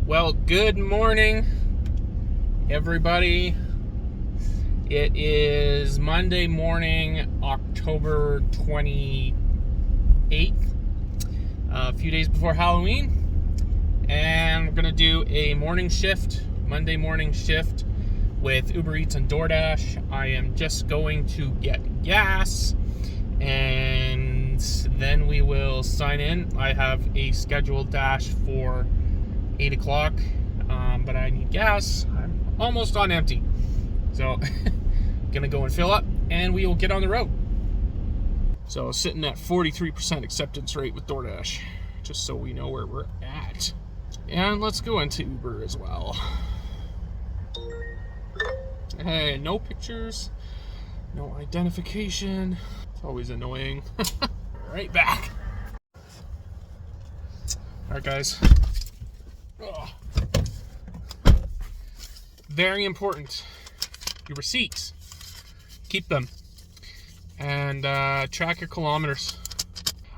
Well, good morning, everybody. It is Monday morning, October 28th, a few days before Halloween, and we're going to do a morning shift, Monday morning shift with Uber Eats and DoorDash. I am just going to get gas, and then we will sign in. I have a scheduled dash for 8 o'clock, but I need gas. I'm almost on empty, so gonna go and fill up and we will get on the road. So sitting at 43% acceptance rate with DoorDash, just so we know where we're at. And let's go into Uber as well. Hey, no pictures, no identification. It's always annoying. Right back. All right, guys. Very important. Your receipts. Keep them. And track your kilometers.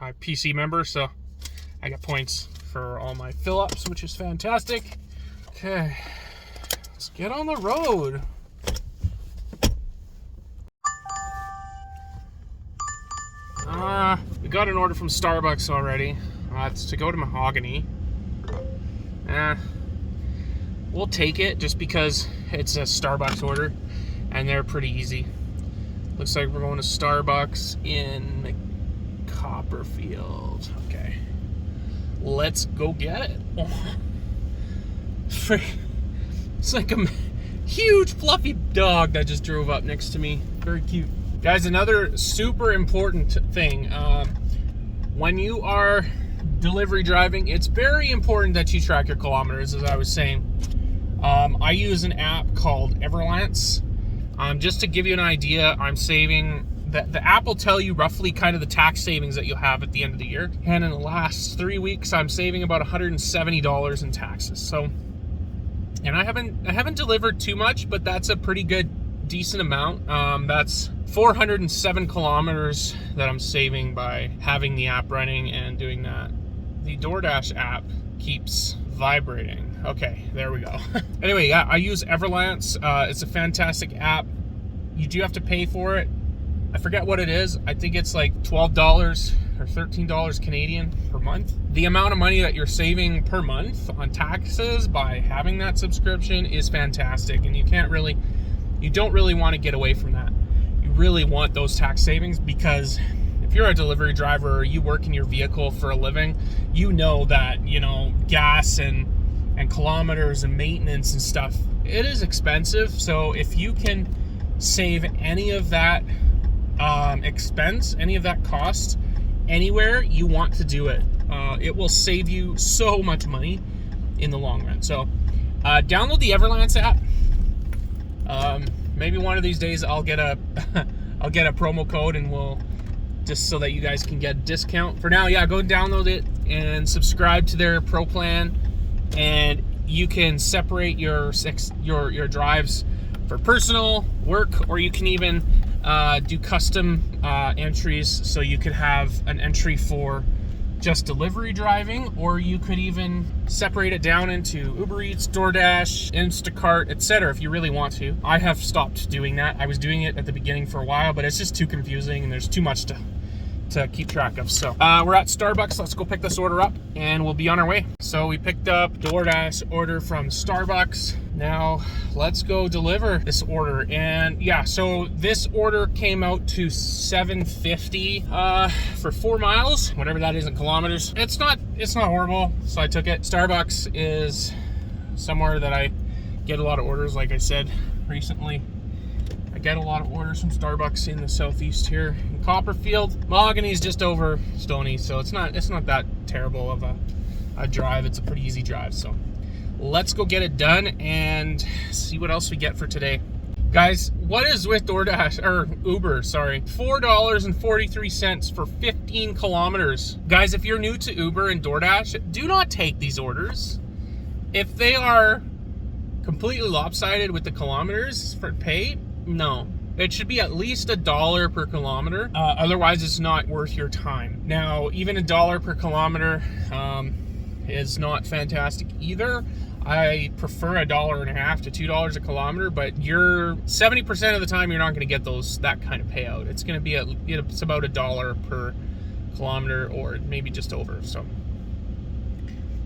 I'm a PC member, so I get points for all my fill-ups, which is fantastic. Okay, let's get on the road. We got an order from Starbucks already. It's to go to Mahogany. We'll take it just because it's a Starbucks order and they're pretty easy. Looks like we're going to Starbucks in Copperfield. Okay, let's go get it. It's like a huge fluffy dog that just drove up next to me. Very cute. Guys, another super important thing. When you are delivery driving, it's very important that you track your kilometers, as I was saying. I use an app called Everlance. Just to give you an idea, I'm saving, the app will tell you roughly kind of the tax savings that you'll have at the end of the year. And in the last 3 weeks, I'm saving about $170 in taxes. So, and I haven't delivered too much, but that's a pretty good, decent amount. That's 407 kilometers that I'm saving by having the app running and doing that. The DoorDash app keeps vibrating. Okay, there we go. Anyway, yeah, I use Everlance. It's a fantastic app. You do have to pay for it. I forget what it is. I think it's like $12 or $13 Canadian per month. The amount of money that you're saving per month on taxes by having that subscription is fantastic, and you don't really want to get away from that. You really want those tax savings, because if you're a delivery driver or you work in your vehicle for a living, you know that, gas and kilometers and maintenance and stuff, it is expensive. So if you can save any of that expense, any of that cost anywhere, you want to do it. It will save you so much money in the long run. So download the Everlance app. Maybe one of these days I'll get a promo code, and we'll, just so that you guys can get a discount. For now, yeah, go download it and subscribe to their pro plan, and you can separate your drives for personal, work, or you can even do custom entries. So you could have an entry for just delivery driving, or you could even separate it down into Uber Eats, DoorDash, Instacart, etc. if you really want to. I have stopped doing that. I was doing it at the beginning for a while, but it's just too confusing and there's too much to keep track of. So we're at Starbucks. Let's go pick this order up and we'll be on our way. So we picked up DoorDash order from Starbucks. Now let's go deliver this order. And yeah, so this order came out to $7.50 for 4 miles, whatever that is in kilometers. It's not horrible, so I took it. Starbucks is somewhere that I get a lot of orders. Like I said recently, I get a lot of orders from Starbucks in the Southeast here in Copperfield. Mahogany is just over Stony, so it's not that terrible of a drive. It's a pretty easy drive. So let's go get it done and see what else we get for today. Guys, what is with DoorDash, or Uber, sorry, $4.43 for 15 kilometers. Guys, if you're new to Uber and DoorDash, do not take these orders. If they are completely lopsided with the kilometers for pay, no. It should be at least $1 per kilometer. Otherwise, it's not worth your time. Now, even $1 per kilometer is not fantastic either. I prefer $1.50 to $2 a kilometer, but you're 70% of the time you're not going to get that kind of payout. It's going to be it's about $1 per kilometer, or maybe just over. So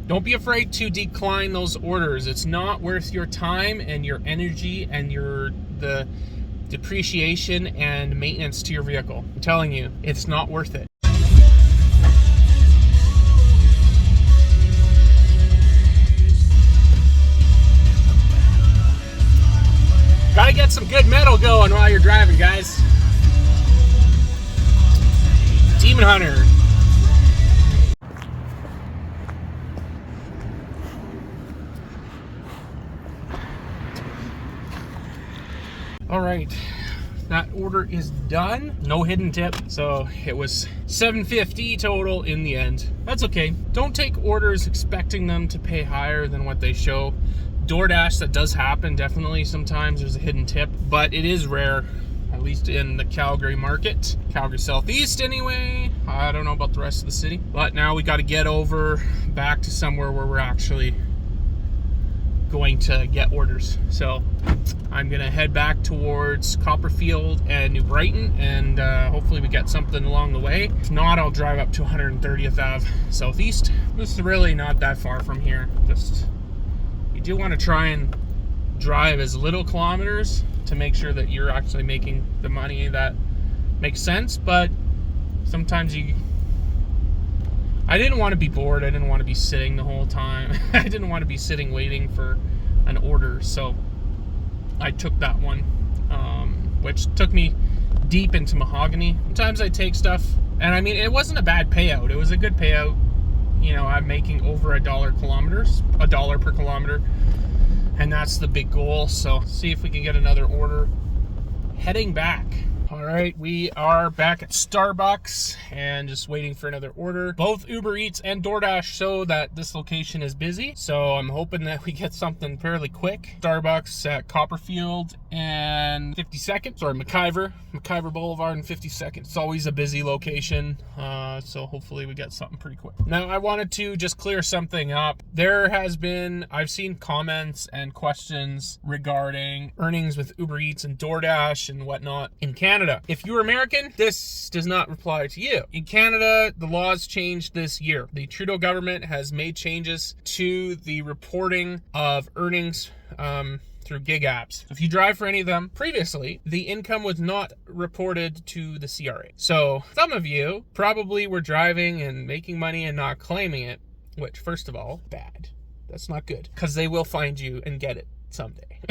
don't be afraid to decline those orders. It's not worth your time and your energy and the depreciation and maintenance to your vehicle. I'm telling you, it's not worth it. Gotta get some good metal going while you're driving, guys. Demon Hunter. All right, that order is done. No hidden tip, so it was $7.50 total in the end. That's okay. Don't take orders expecting them to pay higher than what they show. DoorDash, that does happen, definitely. Sometimes there's a hidden tip, but it is rare, at least in the Calgary market. Calgary Southeast anyway. I don't know about the rest of the city. But now we got to get over back to somewhere where we're actually going to get orders. So I'm gonna head back towards Copperfield and New Brighton, and hopefully we get something along the way. If not, I'll drive up to 130th Ave Southeast. This is really not that far from here. Just, you do want to try and drive as little kilometers to make sure that you're actually making the money that makes sense, but sometimes I didn't want to be bored. I didn't want to be sitting the whole time. I didn't want to be sitting waiting for an order. So I took that one, which took me deep into mahogany. Sometimes I take stuff, and I mean, it wasn't a bad payout. It was a good payout. You know, I'm making over $1 per kilometer. And that's the big goal. So see if we can get another order heading back. All right, we are back at Starbucks and just waiting for another order. Both Uber Eats and DoorDash show that this location is busy, so I'm hoping that we get something fairly quick. Starbucks at Copperfield and 52nd, sorry, McIver Boulevard and 52nd. It's always a busy location, so hopefully we get something pretty quick. Now, I wanted to just clear something up. I've seen comments and questions regarding earnings with Uber Eats and DoorDash and whatnot in Canada. If you're American, this does not apply to you. In Canada, the laws changed this year. The Trudeau government has made changes to the reporting of earnings through gig apps. If you drive for any of them previously, the income was not reported to the CRA. So some of you probably were driving and making money and not claiming it, which, first of all, bad. That's not good, because they will find you and get it someday.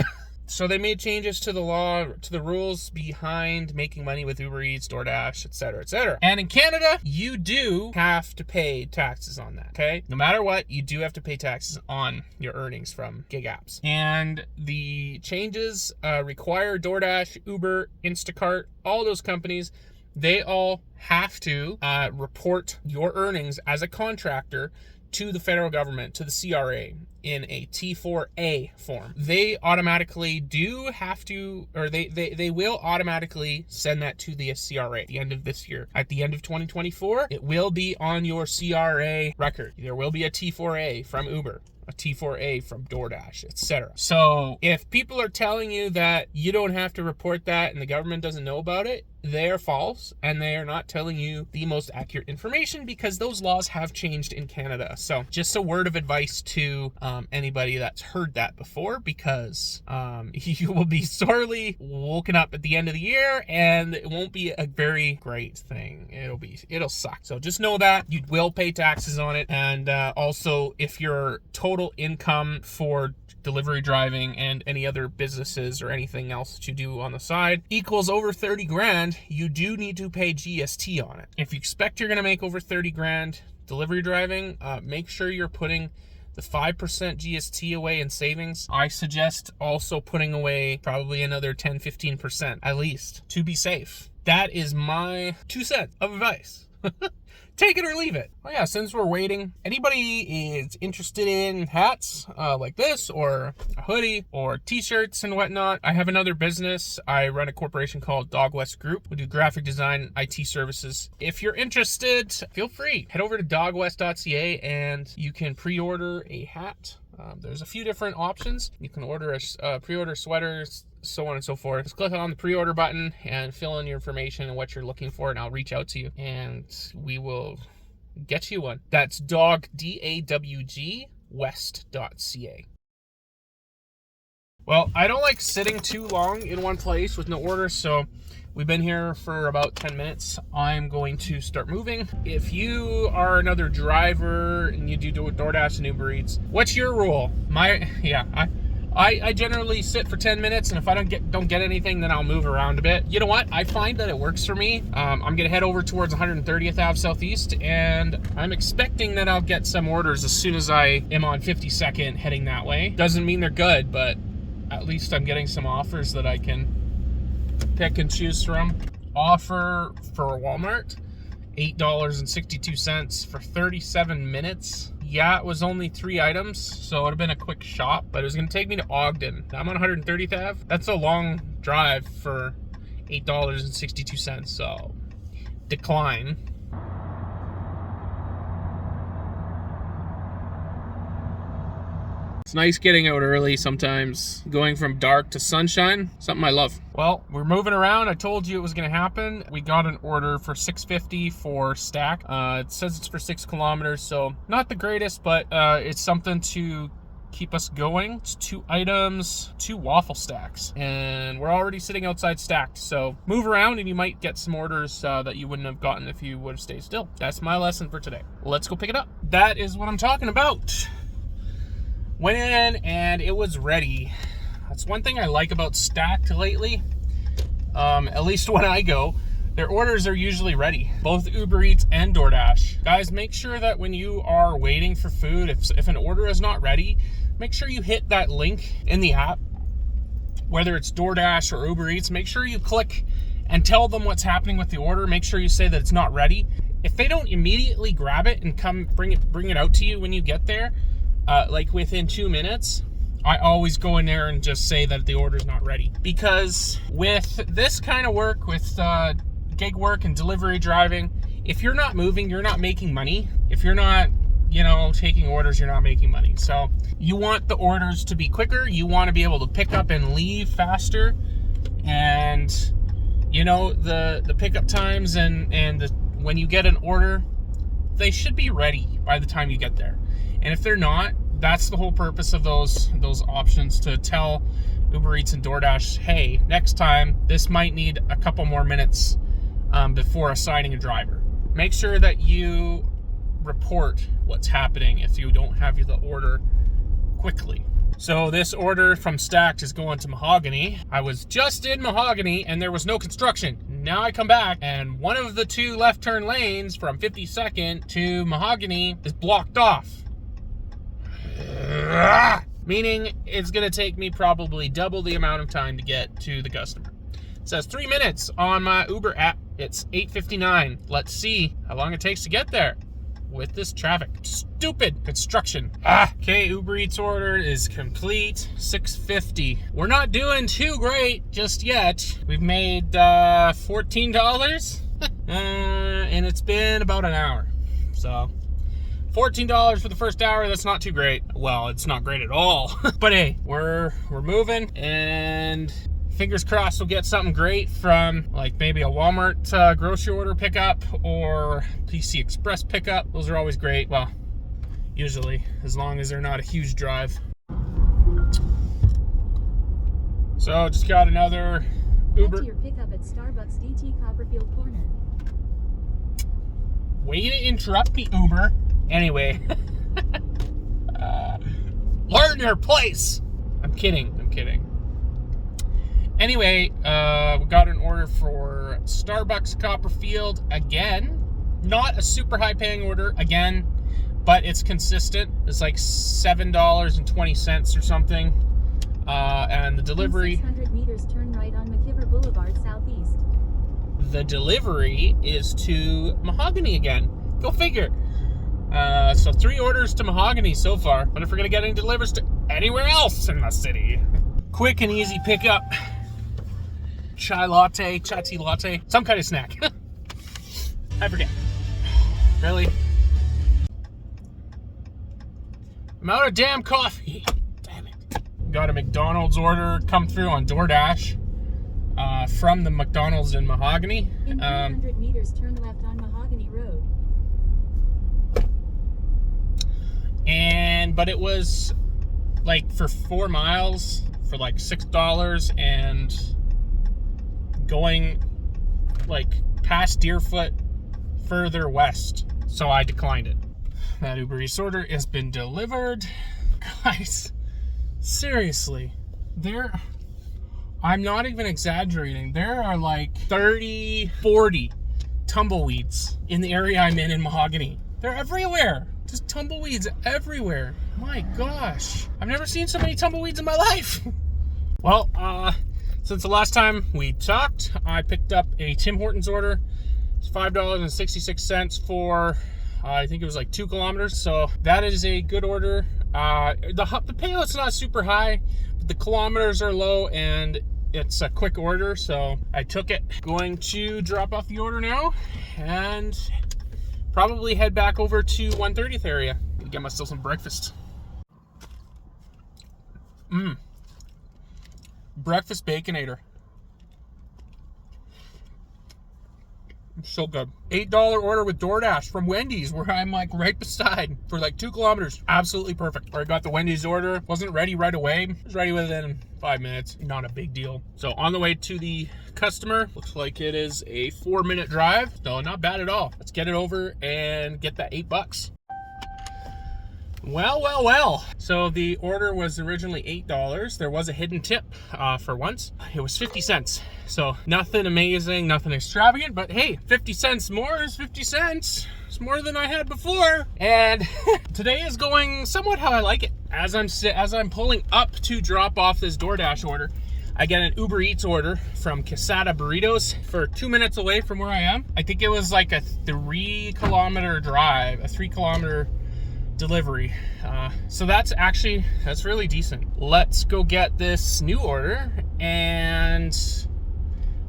So they made changes to the law, to the rules behind making money with Uber Eats, DoorDash, etc., etc. And in Canada, you do have to pay taxes on that, okay? No matter what, you do have to pay taxes on your earnings from gig apps. And the changes require DoorDash, Uber, Instacart, all those companies, they all have to report your earnings as a contractor to the federal government, to the CRA, in a T4A form. They automatically do have to, or they will automatically send that to the CRA at the end of this year. At the end of 2024, it will be on your CRA record. There will be a T4A from Uber, a T4A from DoorDash, etc. So if people are telling you that you don't have to report that and the government doesn't know about it, they're false, and they are not telling you the most accurate information, because those laws have changed in Canada. So just a word of advice to anybody that's heard that before, because you will be sorely woken up at the end of the year, and it won't be a very great thing. It'll suck. So just know that you will pay taxes on it, and also if your total income for delivery driving and any other businesses or anything else that you do on the side equals over 30 grand, you do need to pay GST on it. If you expect you're going to make over 30 grand delivery driving, make sure you're putting the 5% GST away in savings. I suggest also putting away probably another 10-15% at least to be safe. That is my 2 cents of advice. Take it or leave it. Oh yeah, since we're waiting, anybody is interested in hats like this, or a hoodie, or t-shirts and whatnot, I have another business. I run a corporation called Dog West Group. We do graphic design, IT services. If you're interested, feel free. Head over to dogwest.ca and you can pre-order a hat. There's a few different options. You can order a pre-order sweaters, so on and so forth. Just click on the pre-order button and fill in your information and what you're looking for, and I'll reach out to you and we will get you one. That's dog, DAWG, west.ca. Well, I don't like sitting too long in one place with no orders, so we've been here for about 10 minutes. I'm going to start moving. If you are another driver and you do DoorDash and Uber Eats, what's your rule? I generally sit for 10 minutes, and if I don't get anything, then I'll move around a bit. You know what? I find that it works for me. I'm gonna head over towards 130th Ave Southeast, and I'm expecting that I'll get some orders as soon as I am on 52nd heading that way. Doesn't mean they're good, but at least I'm getting some offers that I can pick and choose from. Offer for Walmart, $8.62 for 37 minutes. Yeah, it was only 3 items, so it would have been a quick shop, but it was going to take me to Ogden. I'm on 130th Ave. That's a long drive for $8.62, so decline. It's nice getting out early sometimes, going from dark to sunshine, something I love. Well, we're moving around. I told you it was gonna happen. We got an order for $6.50 for stack. It says it's for 6 kilometers, so not the greatest, but it's something to keep us going. It's 2 items, 2 waffle stacks, and we're already sitting outside stacked. So move around and you might get some orders that you wouldn't have gotten if you would have stayed still. That's my lesson for today. Let's go pick it up. That is what I'm talking about. Went in and it was ready. That's one thing I like about Stacked lately. At least when I go, their orders are usually ready. Both Uber Eats and DoorDash. Guys, make sure that when you are waiting for food, if an order is not ready, make sure you hit that link in the app. Whether it's DoorDash or Uber Eats, make sure you click and tell them what's happening with the order. Make sure you say that it's not ready. If they don't immediately grab it and come bring it out to you when you get there, like within 2 minutes, I always go in there and just say that the order's not ready. Because with this kind of work, with gig work and delivery driving, if you're not moving, you're not making money. If you're not, taking orders, you're not making money. So you want the orders to be quicker. You want to be able to pick up and leave faster. And, the pickup times and when you get an order, they should be ready by the time you get there. And if they're not, that's the whole purpose of those options, to tell Uber Eats and DoorDash, hey, next time this might need a couple more minutes before assigning a driver. Make sure that you report what's happening if you don't have the order quickly. So this order from Stacked is going to Mahogany. I was just in Mahogany and there was no construction. Now I come back and one of the 2 left turn lanes from 52nd to Mahogany is blocked off. Meaning it's going to take me probably double the amount of time to get to the customer. It says 3 minutes on my Uber app. It's 8:59. Let's see how long it takes to get there with this traffic. Stupid construction. Okay, Uber Eats order is complete. $6.50. We're not doing too great just yet. We've made $14 and it's been about an hour. So $14 for the first hour, that's not too great. Well, it's not great at all. But hey, we're moving, and fingers crossed we'll get something great from like maybe a Walmart grocery order pickup or PC Express pickup. Those are always great. Well, usually, as long as they're not a huge drive. So just got another Uber. Your pickup at Starbucks DT Copperfield Corner. Way to interrupt me, Uber. Anyway, learn your place. I'm kidding. Anyway, we got an order for Starbucks Copperfield again. Not a super high paying order again, but it's consistent. It's like $7.20 or something. And the delivery. In 600 meters, turn right on McKibber Boulevard Southeast. The delivery is to Mahogany again. Go figure. So 3 orders to Mahogany so far. But if we're gonna get any delivers to anywhere else in the city, quick and easy pickup. Chai tea latte, some kind of snack. I forget. Really? I'm out of damn coffee. Damn it. Got a McDonald's order come through on DoorDash from the McDonald's in Mahogany. In 300 meters, turn left on Mahogany Road. But it was like for 4 miles for like $6 and going like past Deerfoot further west. So I declined it. That Uber Eats order has been delivered. Guys, seriously, I'm not even exaggerating. There are like 30, 40 tumbleweeds in the area I'm in Mahogany. They're everywhere. Just tumbleweeds everywhere. My gosh. I've never seen so many tumbleweeds in my life. Well, since the last time we talked, I picked up a Tim Hortons order. It's $5.66 for, I think it was like 2 kilometers. So that is a good order. The payout's not super high, but the kilometers are low and it's a quick order. So I took it. Going to drop off the order now and probably head back over to 130th area and get myself some breakfast. Breakfast Baconator. So good. $8 order with DoorDash from Wendy's, where I'm like right beside, for like 2 kilometers. Absolutely perfect. I got the Wendy's order. Wasn't ready right away. It was ready within 5 minutes. Not a big deal. So on the way to the customer. Looks like it is a 4-minute drive. So not bad at all. Let's get it over and get that $8. Well. So the order was originally $8. There was a hidden tip for once. It was 50 cents. So nothing amazing, nothing extravagant, but hey, 50 cents more is 50 cents. It's more than I had before. And today is going somewhat how I like it. As I'm pulling up to drop off this DoorDash order, I get an Uber Eats order from Quesada Burritos for 2 minutes away from where I am. I think it was like a 3 kilometer drive, a 3 kilometer delivery. So that's really decent. Let's go get this new order and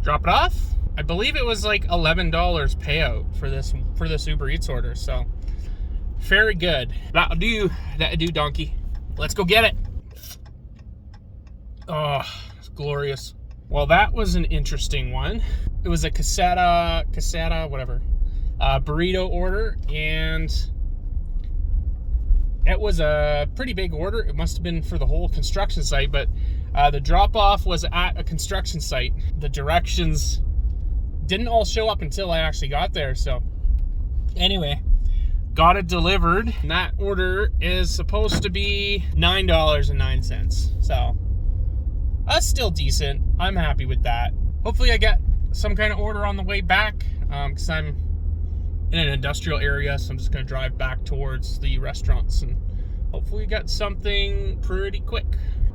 drop it off. I believe it was like $11 payout for this Uber Eats order. So very good. That'll do, donkey. Let's go get it. Oh, it's glorious. Well, that was an interesting one. It was a Quesada, whatever, burrito order, and it was a pretty big order. It must have been for the whole construction site, but the drop-off was at a construction site. The directions didn't all show up until I actually got there. So anyway, got it delivered. And that order is supposed to be $9.09. So that's still decent. I'm happy with that. Hopefully I get some kind of order on the way back, because I'm in an industrial area, so I'm just going to drive back towards the restaurants and hopefully get something pretty quick.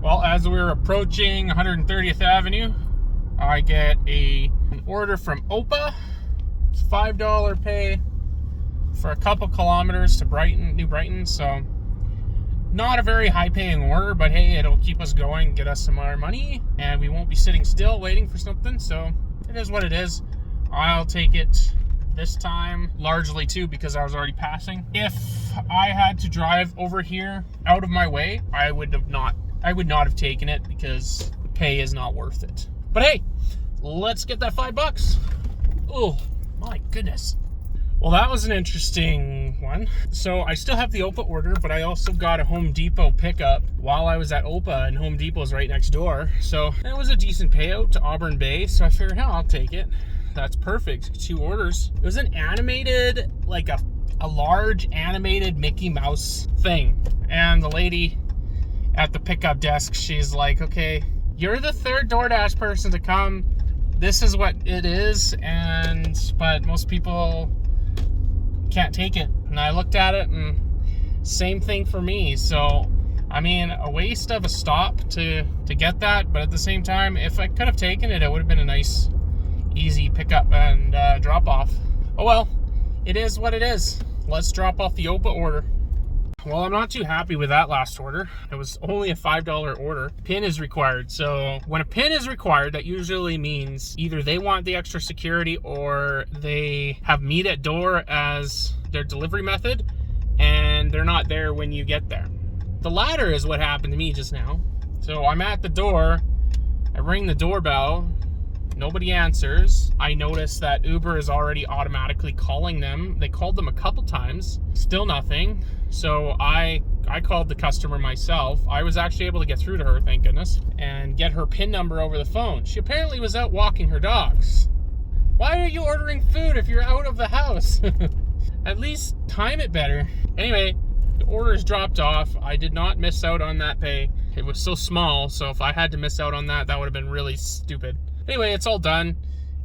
Well, as we're approaching 130th Avenue, I get an order from Opa. It's $5 pay for a couple kilometers to New Brighton. So not a very high paying order, but hey, it'll keep us going, get us some more money, and we won't be sitting still waiting for something. So it is what it is. I'll take it this time, largely too because I was already passing. If I had to drive over here out of my way, I would not have taken it because the pay is not worth it. But hey, let's get that $5. Oh my goodness. Well, that was an interesting one. So I still have the Opa order, but I also got a Home Depot pickup while I was at Opa, and Home Depot's right next door. So it was a decent payout to Auburn Bay. So I figured, hell, I'll take it. That's perfect. 2 orders. It was an animated, like a large animated Mickey Mouse thing. And the lady at the pickup desk, she's like, okay, you're the 3rd DoorDash person to come. This is what it is, but most people can't take it. And I looked at it and same thing for me. So I mean, a waste of a stop to get that, but at the same time, if I could have taken it, it would have been a nice easy pickup and drop off. Oh well, it is what it is. Let's drop off the Opa order. Well, I'm not too happy with that last order. It was only a $5 order. PIN is required. So when a PIN is required, that usually means either they want the extra security or they have meet at door as their delivery method and they're not there when you get there. The latter is what happened to me just now. So I'm at the door. I ring the doorbell. Nobody answers. I notice that Uber is already automatically calling them. They called them a couple times. Still nothing. So I called the customer myself. I was actually able to get through to her, thank goodness, and get her PIN number over the phone. She apparently was out walking her dogs. Why are you ordering food if you're out of the house? At least time it better. Anyway, the order's dropped off. I did not miss out on that pay. It was so small, so if I had to miss out on that, that would have been really stupid. Anyway, it's all done,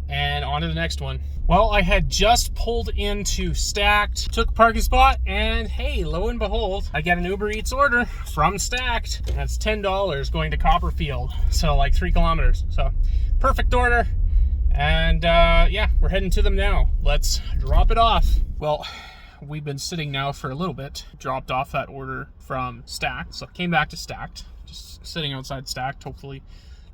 and on to the next one. Well, I had just pulled into Stacked, took a parking spot, and hey, lo and behold, I get an Uber Eats order from Stacked. That's $10 going to Copperfield, so like 3 kilometers. So, perfect order, and yeah, we're heading to them now. Let's drop it off. Well, we've been sitting now for a little bit. Dropped off that order from Stacked, so came back to Stacked, just sitting outside Stacked, hopefully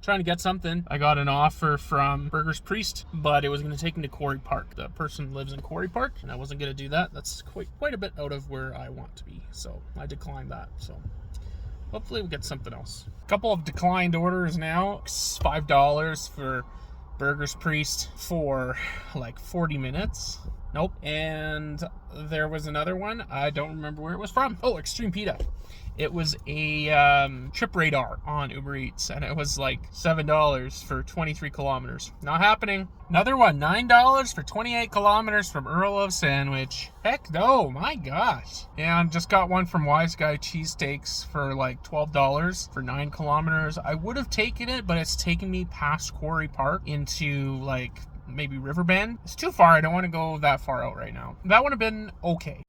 trying to get something. I got an offer from Burger's Priest, but it was going to take me to Quarry Park. The person lives in Quarry Park, and I wasn't going to do that. That's quite a bit out of where I want to be, so I declined that. So hopefully we'll get something else. A couple of declined orders now. $5 for Burger's Priest for like 40 minutes. Nope. And there was another one. I don't remember where it was from. Oh, Extreme Pita. It was a trip radar on Uber Eats, and it was like $7 for 23 kilometers. Not happening. Another one, $9 for 28 kilometers from Earl of Sandwich. Heck no, my gosh. And just got one from Wise Guy Cheesesteaks for like $12 for 9 kilometers. I would have taken it, but it's taken me past Quarry Park into like maybe Riverbend. It's too far. I don't want to go that far out right now. That would have been okay.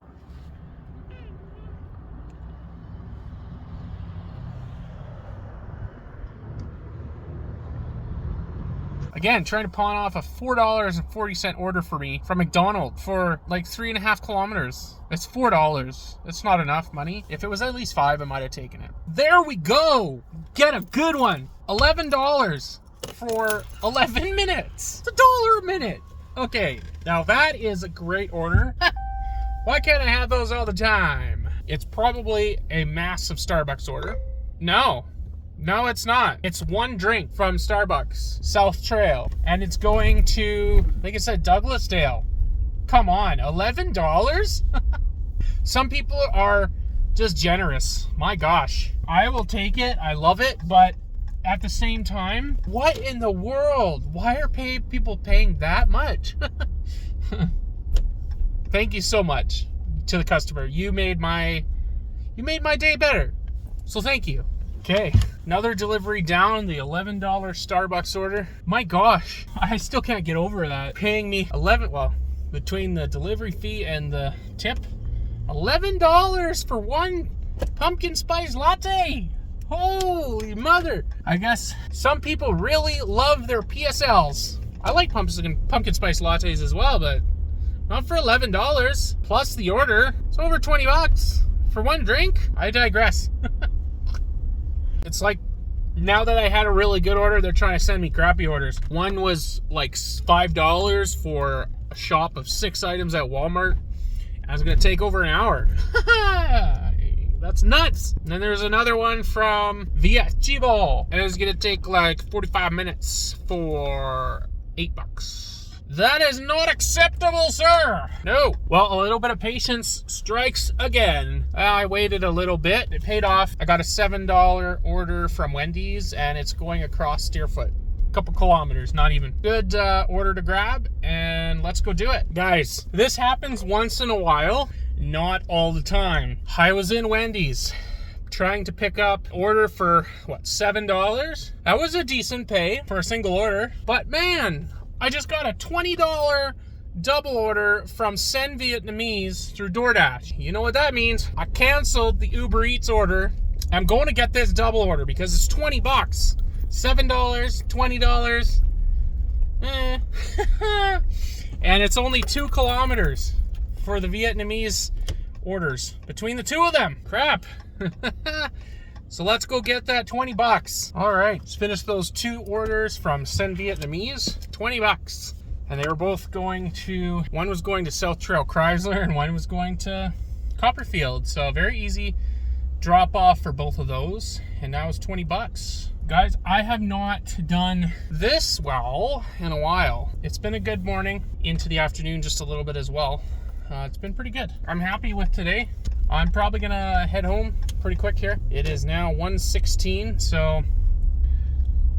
Again, trying to pawn off a $4.40 order for me from McDonald's for like 3.5 kilometers. It's $4. It's not enough money. If it was at least $5, I might have taken it. There we go. Get a good one. $11 for 11 minutes. It's $1 a minute. Okay, now that is a great order. Why can't I have those all the time? It's probably a massive Starbucks order. No, it's not. It's one drink from Starbucks, South Trail, and it's going to, like I said, Douglasdale. Come on, $11? Some people are just generous. My gosh. I will take it. I love it, but at the same time, what in the world? Why are people paying that much? Thank you so much to the customer. You made my day better. So thank you. Okay, another delivery down, the $11 Starbucks order. My gosh, I still can't get over that. Paying me between the delivery fee and the tip, $11 for one pumpkin spice latte. Holy mother. I guess some people really love their PSLs. I like pumpkin spice lattes as well, but not for $11 plus the order. It's over $20 for one drink. I digress. It's like, now that I had a really good order, they're trying to send me crappy orders. One was like $5 for a shop of 6 items at Walmart. I was going to take over an hour. That's nuts. And then there's another one from Via Chivo, and it was going to take like 45 minutes for $8. That is not acceptable, sir. No. Well, a little bit of patience strikes again. I waited a little bit. It paid off. I got a $7 order from Wendy's, and it's going across Deerfoot. A couple kilometers, not even. Good order to grab, and let's go do it. Guys, this happens once in a while, not all the time. I was in Wendy's trying to pick up order for, $7? That was a decent pay for a single order, but man, I just got a $20 double order from Send Vietnamese through DoorDash. You know what that means? I canceled the Uber Eats order. I'm going to get this double order because it's $20. $7, $20. And it's only 2 kilometers for the Vietnamese orders between the two of them. Crap. So let's go get that $20. All right, let's finish those 2 orders from Send Vietnamese. $20. And they were both going to, one was going to South Trail Chrysler and one was going to Copperfield. So very easy drop off for both of those, and now it's 20 bucks. Guys, I have not done this well in a while. It's been a good morning into the afternoon, just a little bit as well. It's been pretty good. I'm happy with today. I'm probably gonna head home pretty quick here. It is now 1:16, so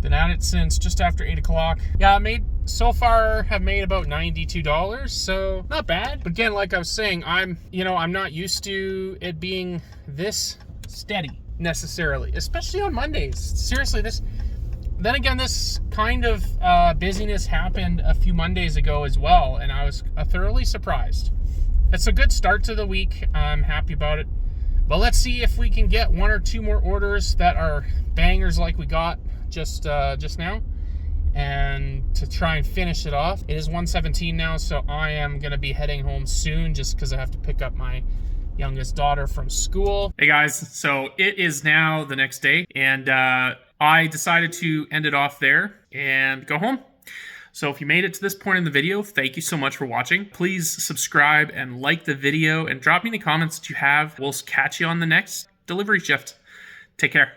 been at it since just after 8 o'clock. Yeah, I made so far have made about $92, so not bad. But again, like I was saying, I'm not used to it being this steady necessarily, especially on Mondays. Seriously, this kind of busyness happened a few Mondays ago as well, and I was thoroughly surprised. It's a good start to the week. I'm happy about it. But let's see if we can get one or two more orders that are bangers like we got just now, and to try and finish it off. It is 1:17 now, so I am gonna be heading home soon just because I have to pick up my youngest daughter from school. Hey guys, so it is now the next day, and I decided to end it off there and go home. So if you made it to this point in the video, thank you so much for watching. Please subscribe and like the video and drop me any comments that you have. We'll catch you on the next delivery shift. Take care.